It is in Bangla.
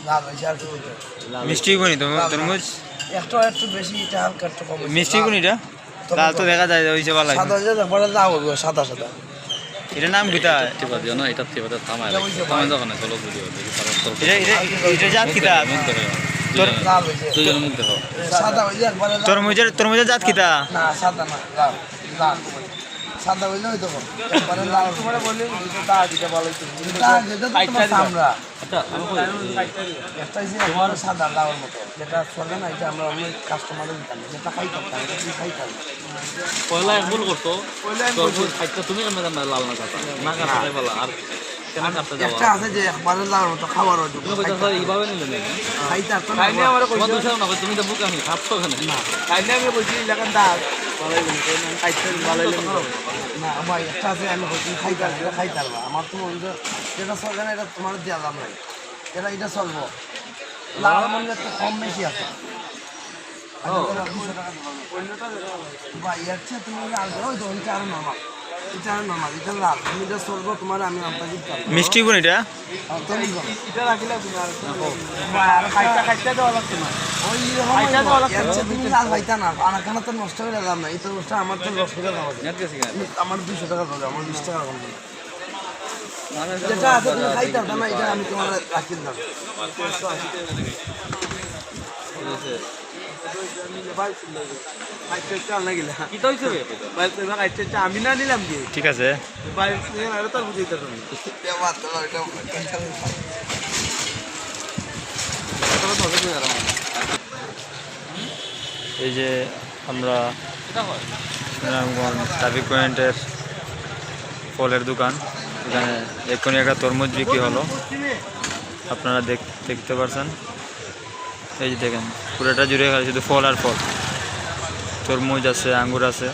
লাল হয়েছে আর কি বলতে মিষ্টি কোনি তরমুজ একটু বেশি এটা হালকা একটু কম মিষ্টি কোনিটা লাল তো দেখা যায় হইছে ভালো সাদা হয়েছে তারপরে লাল হবে সাদা সাদা এটার নাম কিতা টিপা দিও না এটা টিপা দিয়ে থামায় এটা হইছে থামায় যখন চলো ভিডিও দেখি এটা জাত কিতা লাল হয়েছে দুজনের মুখ দেখো সাদা হয়েছে একবারে লাল। তরমুজের জাত কিতা না সাদা না লাল লাল সাদা হইলে হয়তো একবারে লাল তোমার বললি দাগ দিতে ভালো হইতো দাগ দিতে তো তোমার চামড়া আচ্ছা আমি কই একটা হচ্ছে একবারে সাদা লাল মতো যেটা চলে না এটা আমরা অনেক কাস্টমারে দিতাম যেটা খাইতাম না এটা কি খাইতাম পয়লা এক ভুল করতো তরমুজ খাইতে তুমি কেন জানো লাল না কাটা না কাটাই ভালো আর কেন কাটতে যাও একটা আছে যে একবারে লাল মতো খাবার হতো তুমি কইতা এইভাবে নিলে নাকি খাইতাম তো খাইলে আমার তোমার দুশো না তুমি তো বুক আমি খাচ্ছ ওখানে খাইলে আমি বলছি এলাকার দাগ ভালোই বলছি খাইতে ভালোই লাগে না আমার একটা আছে আমি হয়তো খাইতাম এটা খাইতাম না আমার তো যেটা চলবে না এটা তোমার দেওয়া দাম নাই এটা চলবো লাল মনে একটু কম বেশি আছে বা এর চেয়ে তুমি লাল করো তো ওইটা আরো নর্মাল এটা লাল তুমি এটা চলবো তোমার আমি আপনাকে মিষ্টি কোনিটা এটা রাখিলে আর খাইতে দেওয়া লাগতো না ওই তুমি লাল খাইতা না আনাখানা তো নষ্ট করে দাম না এই তো আমার তো লস করে দাম আছে আমার 200 টাকা ধরে আমার 20 টাকা কম যেটা আছে তুমি খাইতা না এটা আমি তোমার রাখি দাম আমি না নিলাম কি ঠিক আছে তোর বুঝতে এই যে আমরা রামগঞ্জ ট্রাফিক পয়েন্টের ফলের দোকান এখানে এক্ষুনি একটা তরমুজ বিক্রি হলো আপনারা দেখতে পাচ্ছেন এই যে দেখেন পুরোটা জুড়ে খালি শুধু ফল আর ফল তরমুজ আছে আঙ্গুর আছে